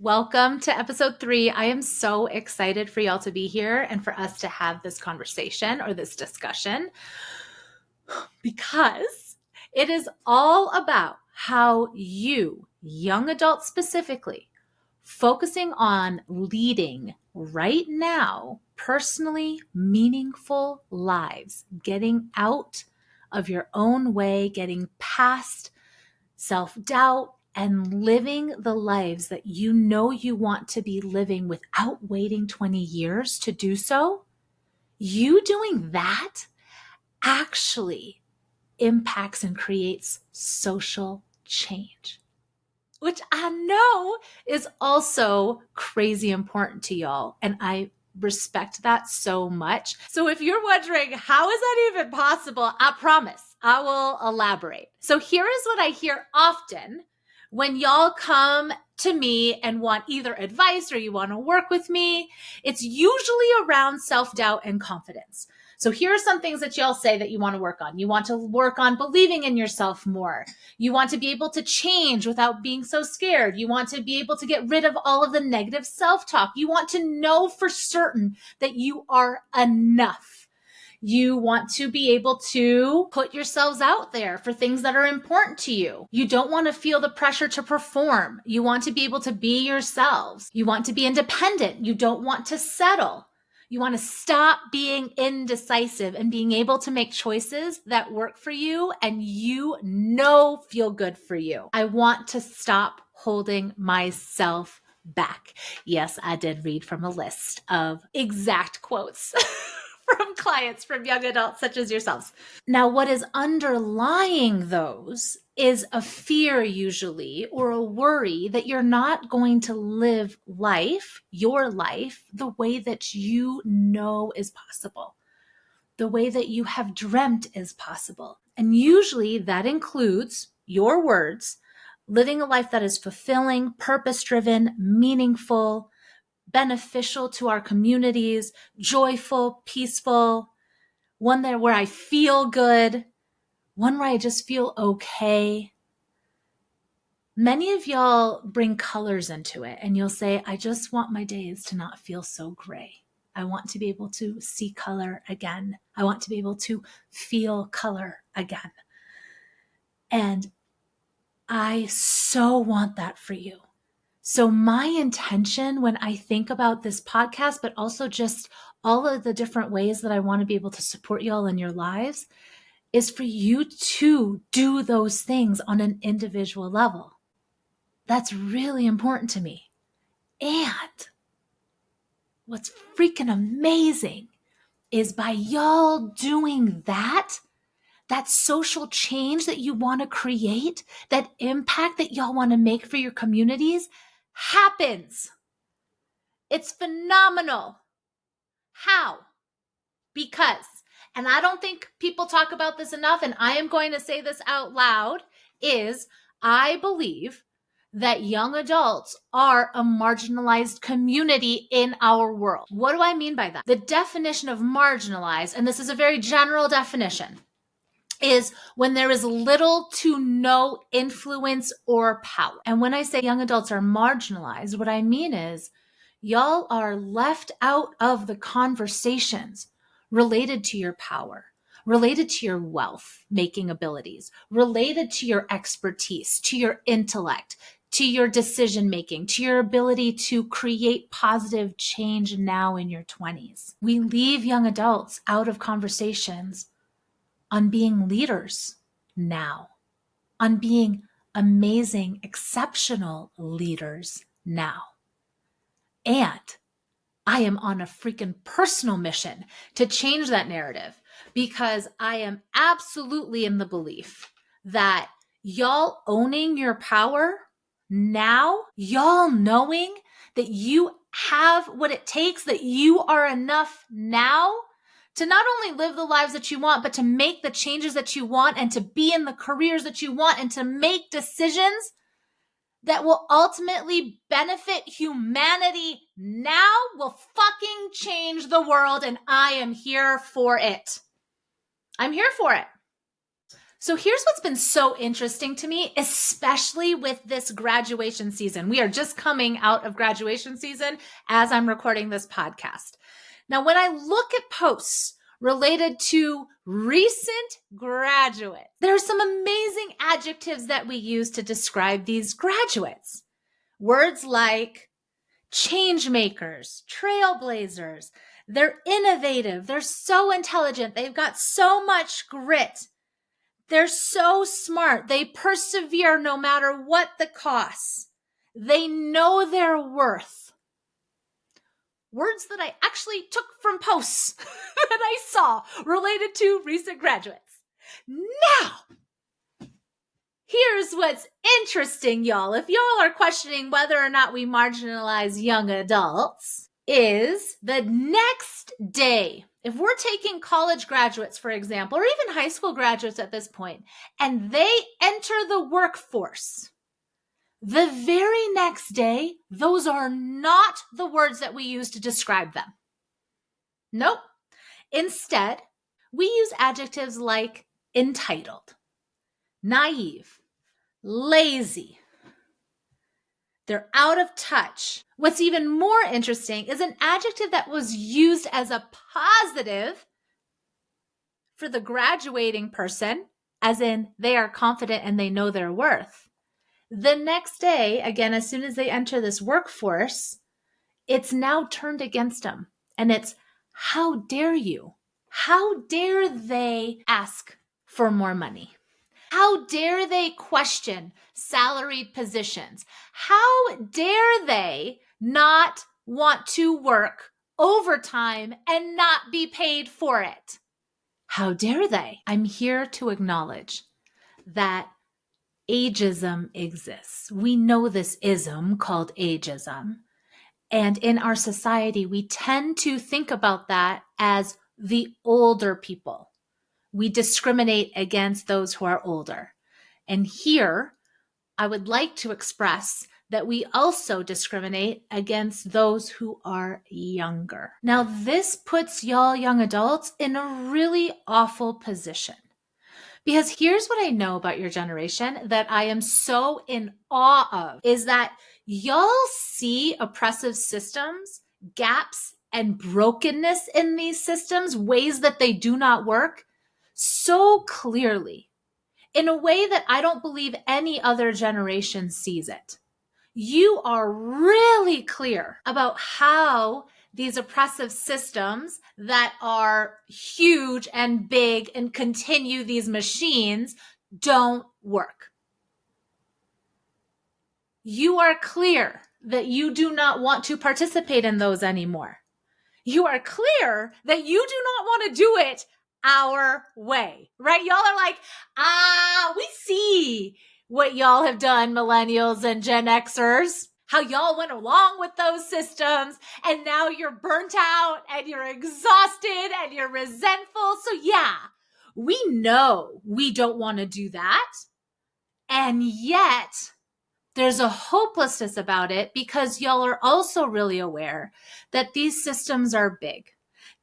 Welcome to episode 3. I am so excited for y'all to be here and for us to have this conversation or this discussion because it is all about how you, young adults specifically, focusing on leading right now personally meaningful lives, getting out of your own way, getting past self-doubt, and living the lives that you know you want to be living without waiting 20 years to do so, you doing that actually impacts and creates social change, which I know is also crazy important to y'all. And I respect that so much. So if you're wondering, how is that even possible? I promise I will elaborate. So here is what I hear often when y'all come to me and want either advice or you want to work with me. It's usually around self-doubt and confidence. So here are some things that y'all say that you want to work on. You want to work on believing in yourself more. You want to be able to change without being so scared. You want to be able to get rid of all of the negative self-talk. You want to know for certain that you are enough. You want to be able to put yourselves out there for things that are important to you. You don't want to feel the pressure to perform. You want to be able to be yourselves. You want to be independent. You don't want to settle. You want to stop being indecisive and being able to make choices that work for you and you know feel good for you. I want to stop holding myself back. Yes, I did read from a list of exact quotes from clients, from young adults such as yourselves. Now, what is underlying those is a fear usually, or a worry that you're not going to live life, your life, the way that you know is possible, the way that you have dreamt is possible. And usually that includes your words, living a life that is fulfilling, purpose-driven, meaningful, beneficial to our communities, joyful, peaceful, one there where I feel good, one where I just feel okay. Many of y'all bring colors into it and you'll say, I just want my days to not feel so gray. I want to be able to see color again. I want to be able to feel color again. And I so want that for you. So my intention when I think about this podcast, but also just all of the different ways that I want to be able to support y'all in your lives, is for you to do those things on an individual level. That's really important to me. And what's freaking amazing is by y'all doing that social change that you want to create, that impact that y'all want to make for your communities happens. It's phenomenal. How? Because, and I don't think people talk about this enough, and I am going to say this out loud, is I believe that young adults are a marginalized community in our world. What do I mean by that? The definition of marginalized, and this is a very general definition, is when there is little to no influence or power. And when I say young adults are marginalized, what I mean is y'all are left out of the conversations related to your power, related to your wealth making abilities, related to your expertise, to your intellect, to your decision making, to your ability to create positive change now in your 20s. We leave young adults out of conversations on being leaders now, on being amazing, exceptional leaders now. And I am on a freaking personal mission to change that narrative because I am absolutely in the belief that y'all owning your power now, y'all knowing that you have what it takes, that you are enough now to not only live the lives that you want, but to make the changes that you want and to be in the careers that you want and to make decisions that will ultimately benefit humanity now, will fucking change the world. And I am here for it. I'm here for it. So here's what's been so interesting to me, especially with this graduation season. We are just coming out of graduation season as I'm recording this podcast. Now, when I look at posts related to recent graduates, there are some amazing adjectives that we use to describe these graduates. Words like change makers, trailblazers, they're innovative, they're so intelligent, they've got so much grit. They're so smart. They persevere no matter what the costs. They know their worth. Words that I actually took from posts that I saw related to recent graduates. Now, here's what's interesting, y'all. If y'all are questioning whether or not we marginalize young adults, is the next day, if we're taking college graduates, for example, or even high school graduates at this point, and they enter the workforce, the very next day, those are not the words that we use to describe them. Nope. Instead, we use adjectives like entitled, naive, lazy. They're out of touch. What's even more interesting is an adjective that was used as a positive for the graduating person, as in they are confident and they know their worth. The next day, again, as soon as they enter this workforce, it's now turned against them. And it's, how dare you? How dare they ask for more money? How dare they question salaried positions? How dare they not want to work overtime and not be paid for it? How dare they? I'm here to acknowledge that ageism exists. We know this ism called ageism. And in our society, we tend to think about that as the older people. We discriminate against those who are older. And here, I would like to express that we also discriminate against those who are younger. Now, this puts y'all young adults in a really awful position. Because here's what I know about your generation that I am so in awe of, is that y'all see oppressive systems, gaps, and brokenness in these systems, ways that they do not work, so clearly, in a way that I don't believe any other generation sees it. You are really clear about how these oppressive systems that are huge and big and continue these machines don't work. You are clear that you do not want to participate in those anymore. You are clear that you do not want to do it our way, right? Y'all are like, we see what y'all have done, millennials and Gen Xers, how y'all went along with those systems, and now you're burnt out and you're exhausted and you're resentful. So yeah, we know we don't want to do that. And yet there's a hopelessness about it because y'all are also really aware that these systems are big.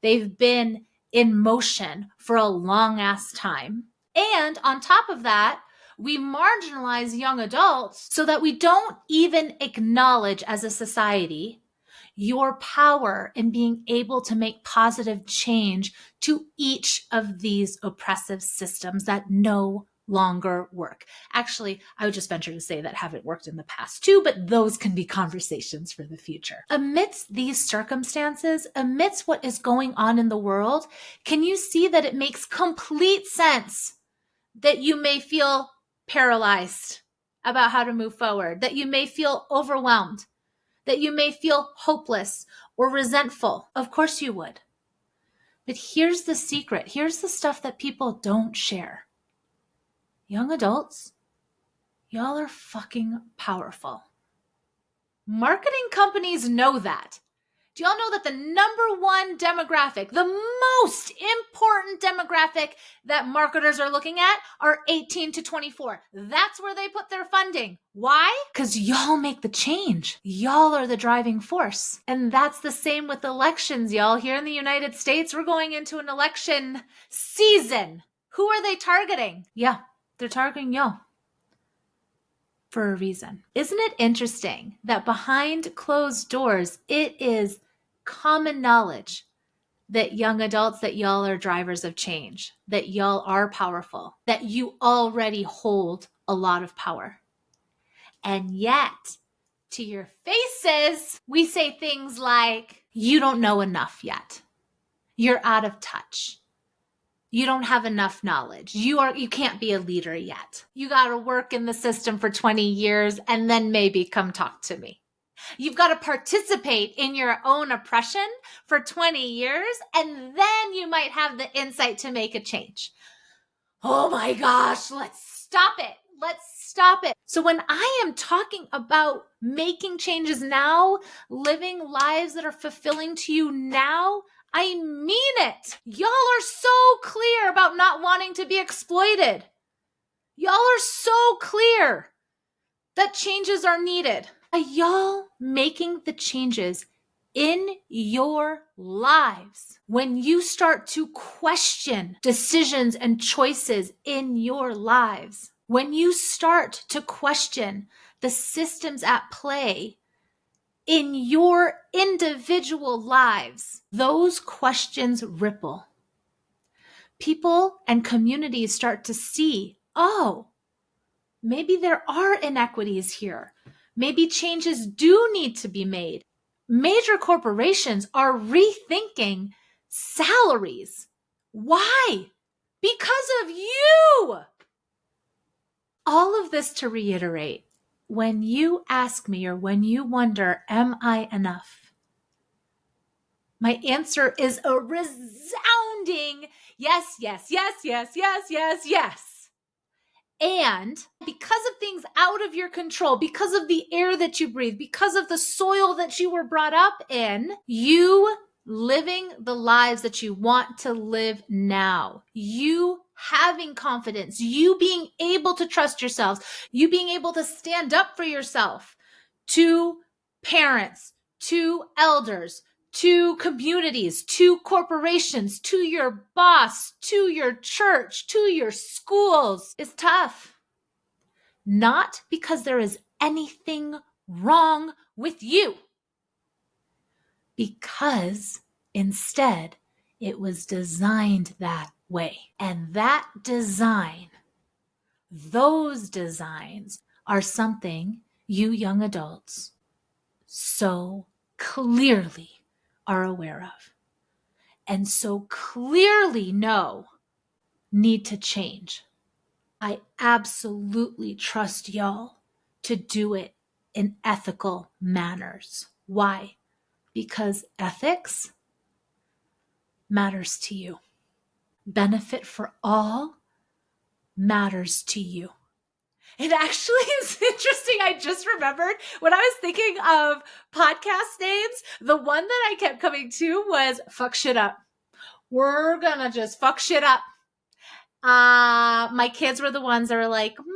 They've been in motion for a long ass time. And on top of that, we marginalize young adults so that we don't even acknowledge as a society your power in being able to make positive change to each of these oppressive systems that no longer work. Actually, I would just venture to say that haven't worked in the past too, but those can be conversations for the future. Amidst these circumstances, amidst what is going on in the world, can you see that it makes complete sense that you may feel paralyzed about how to move forward, that you may feel overwhelmed, that you may feel hopeless or resentful? Of course you would. But here's the secret. Here's the stuff that people don't share. Young adults, y'all are fucking powerful. Marketing companies know that. Do y'all know that the number one demographic, the most important demographic that marketers are looking at are 18 to 24. That's where they put their funding. Why? Because y'all make the change. Y'all are the driving force. And that's the same with elections, y'all. Here in the United States, we're going into an election season. Who are they targeting? Yeah, They're targeting y'all for a reason. Isn't it interesting that behind closed doors, it is common knowledge that young adults, that y'all are drivers of change, that y'all are powerful, that you already hold a lot of power. And yet, to your faces, we say things like, you don't know enough yet. You're out of touch. You don't have enough knowledge. You can't be a leader yet. You got to work in the system for 20 years and then maybe come talk to me. You've got to participate in your own oppression for 20 years, and then you might have the insight to make a change. Oh my gosh, let's stop it. Let's stop it. So when I am talking about making changes now, living lives that are fulfilling to you now, I mean it. Y'all are so clear about not wanting to be exploited. Y'all are so clear that changes are needed. Are y'all making the changes in your lives when you start to question decisions and choices in your lives? When you start to question the systems at play in your individual lives, those questions ripple. People and communities start to see, oh, maybe there are inequities here. Maybe changes do need to be made. Major corporations are rethinking salaries. Why? Because of you. All of this to reiterate, when you ask me or when you wonder, am I enough? My answer is a resounding yes, yes, yes, yes, yes, yes, yes. And because of things out of your control, because of the air that you breathe, because of the soil that you were brought up in, you living the lives that you want to live now, you having confidence, you being able to trust yourselves, you being able to stand up for yourself to parents, to elders, to communities, to corporations, to your boss, to your church, to your schools is tough. Not because there is anything wrong with you, because instead it was designed that way. And that design, those designs are something you young adults so clearly are aware of and so clearly know need to change. I absolutely trust y'all to do it in ethical manners. Why? Because ethics matters to you. Benefit for all matters to you. It actually is interesting. I just remembered when I was thinking of podcast names, the one that I kept coming to was fuck shit up. We're gonna just fuck shit up. My kids were the ones that were like, Mom,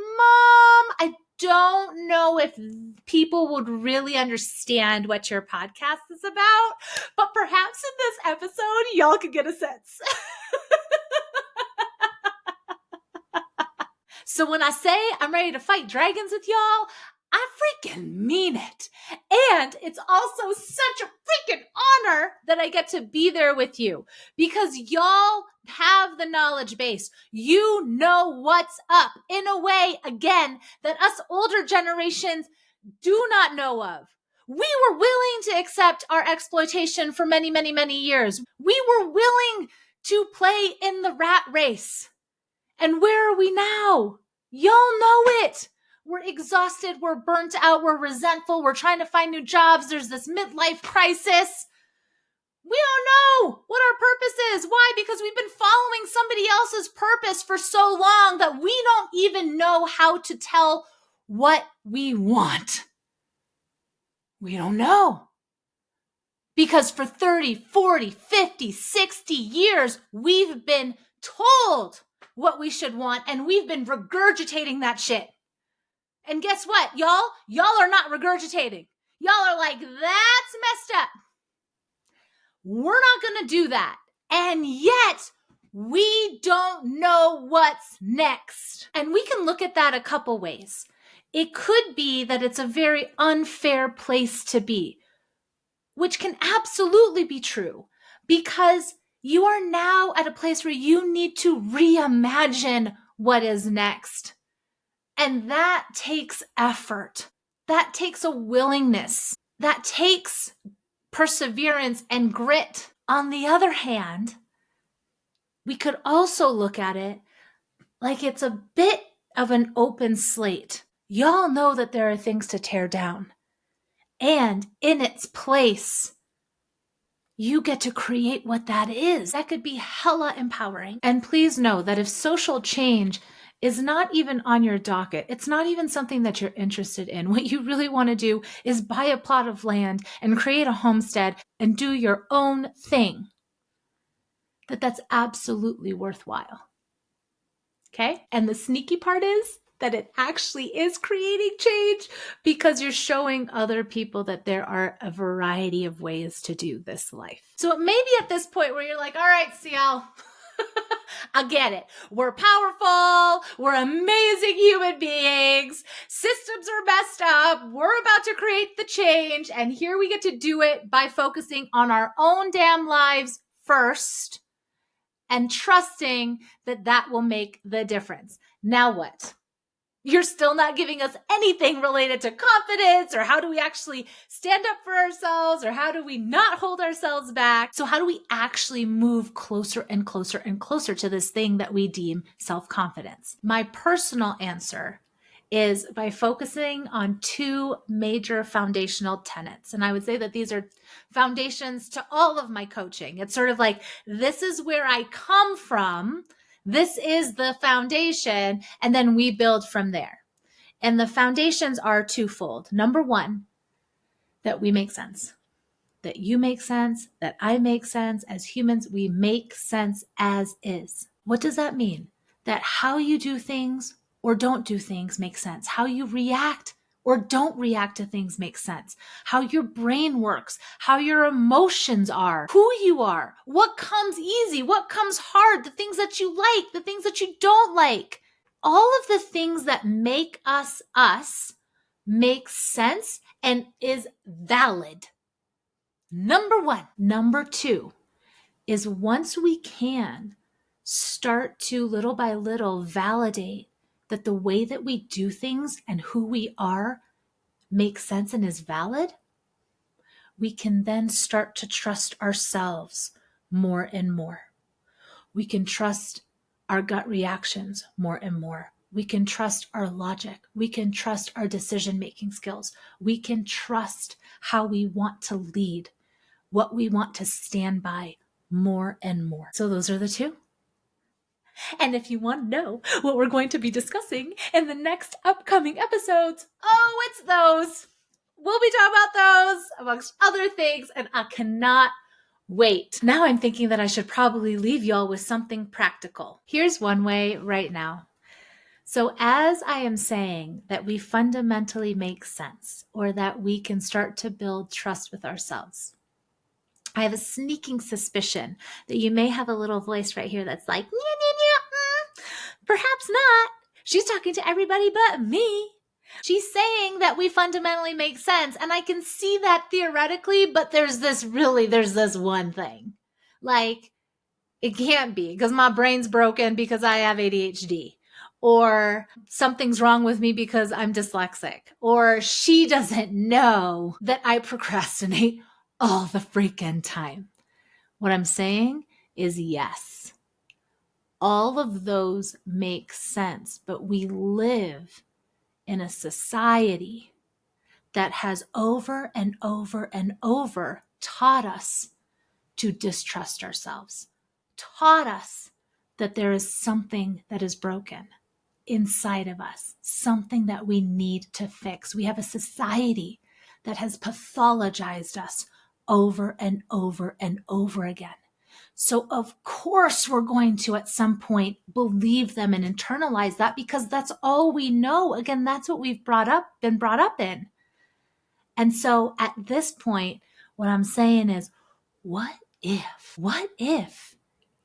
I don't know if people would really understand what your podcast is about, but perhaps in this episode, y'all could get a sense. So when I say I'm ready to fight dragons with y'all, I freaking mean it. And it's also such a freaking honor that I get to be there with you because y'all have the knowledge base. You know what's up in a way, again, that us older generations do not know of. We were willing to accept our exploitation for many, many, many years. We were willing to play in the rat race. And where are we now? Y'all know it. We're exhausted. We're burnt out. We're resentful. We're trying to find new jobs. There's this midlife crisis. We don't know what our purpose is. Why? Because we've been following somebody else's purpose for so long that we don't even know how to tell what we want. We don't know. Because for 30, 40, 50, 60 years, we've been told what we should want, and we've been regurgitating that shit. And guess what, y'all? Y'all are not regurgitating. Y'all are like, that's messed up. We're not going to do that. And yet, We don't know what's next. And we can look at that a couple ways. It could be that it's a very unfair place to be, which can absolutely be true because you are now at a place where you need to reimagine what is next. And that takes effort. That takes a willingness. That takes perseverance and grit. On the other hand, we could also look at it like it's a bit of an open slate. Y'all know that there are things to tear down. And in its place, you get to create what that is. That could be hella empowering. And please know that if social change is not even on your docket, it's not even something that you're interested in. What you really want to do is buy a plot of land and create a homestead and do your own thing. That's absolutely worthwhile. Okay? And the sneaky part is that it actually is creating change because you're showing other people that there are a variety of ways to do this life. So it may be at this point where you're like, all right, Cielle, I get it. We're powerful. We're amazing human beings. Systems are messed up. We're about to create the change. And here we get to do it by focusing on our own damn lives first and trusting that that will make the difference. Now what? You're still not giving us anything related to confidence or how do we actually stand up for ourselves or how do we not hold ourselves back? So how do we actually move closer and closer and closer to this thing that we deem self-confidence? My personal answer is by focusing on two major foundational tenets. And I would say that these are foundations to all of my coaching. It's sort of like, this is where I come from. This is the foundation, and then we build from there. And the foundations are twofold. Number one, that we make sense, that you make sense, that I make sense. As humans, we make sense as is. What does that mean? That how you do things or don't do things makes sense. How you react or don't react to things makes sense. How your brain works, how your emotions are, who you are, what comes easy, what comes hard, the things that you like, the things that you don't like. All of the things that make us us makes sense and is valid. Number one. Number two is once we can start to little by little validate that the way that we do things and who we are makes sense and is valid, we can then start to trust ourselves more and more. We can trust our gut reactions more and more. We can trust our logic. We can trust our decision-making skills. We can trust how we want to lead, what we want to stand by more and more. So those are the two. And if you want to know what we're going to be discussing in the next upcoming episodes, oh, it's those. We'll be talking about those amongst other things, and I cannot wait. Now I'm thinking that I should probably leave y'all with something practical. Here's one way right now. So as I am saying that we fundamentally make sense, or that we can start to build trust with ourselves, I have a sneaking suspicion that you may have a little voice right here that's like, perhaps not. She's talking to everybody but me. She's saying that we fundamentally make sense. And I can see that theoretically, but there's this one thing. Like, it can't be because my brain's broken because I have ADHD. Or something's wrong with me because I'm dyslexic. Or she doesn't know that I procrastinate all the freaking time. What I'm saying is yes. All of those make sense, but we live in a society that has over and over and over taught us to distrust ourselves, taught us that there is something that is broken inside of us, something that we need to fix. We have a society that has pathologized us over and over and over again. So of course we're going to at some point believe them and internalize that because that's all we know. Again, that's what we've been brought up in. And so at this point, what I'm saying is, what if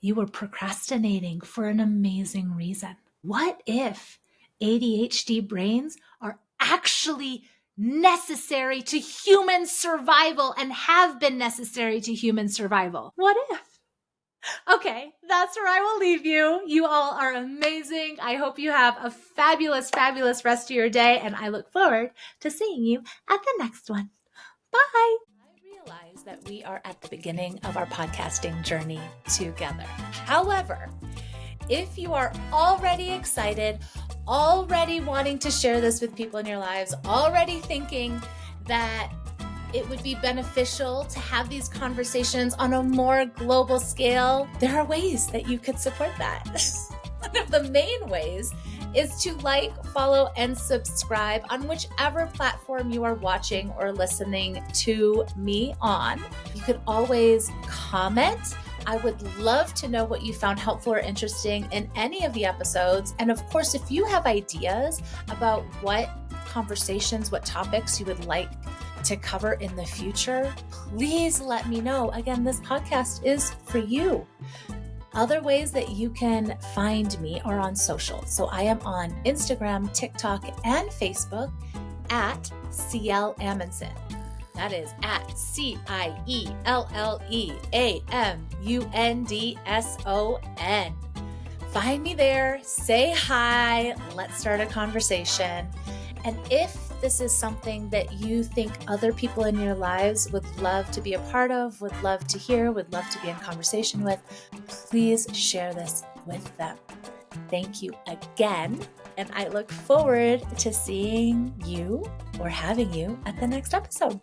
you were procrastinating for an amazing reason? What if ADHD brains are actually necessary to human survival and have been necessary to human survival? What if? Okay, that's where I will leave you. You all are amazing. I hope you have a fabulous, fabulous rest of your day, and I look forward to seeing you at the next one. Bye. I realize that we are at the beginning of our podcasting journey together. However, if you are already excited, already wanting to share this with people in your lives, already thinking that it would be beneficial to have these conversations on a more global scale, there are ways that you could support that. One of the main ways is to like, follow, and subscribe on whichever platform you are watching or listening to me on. You could always comment. I would love to know what you found helpful or interesting in any of the episodes. And of course, if you have ideas about what conversations, what topics you would like to cover in the future, please let me know. Again, this podcast is for you. Other ways that you can find me are on social. So I am on Instagram, TikTok, and Facebook at Cielle Amundson. That is at CIELLEAMUNDSON. Find me there, say hi, let's start a conversation. And if this is something that you think other people in your lives would love to be a part of, would love to hear, would love to be in conversation with, please share this with them. Thank you again, and I look forward to seeing you or having you at the next episode.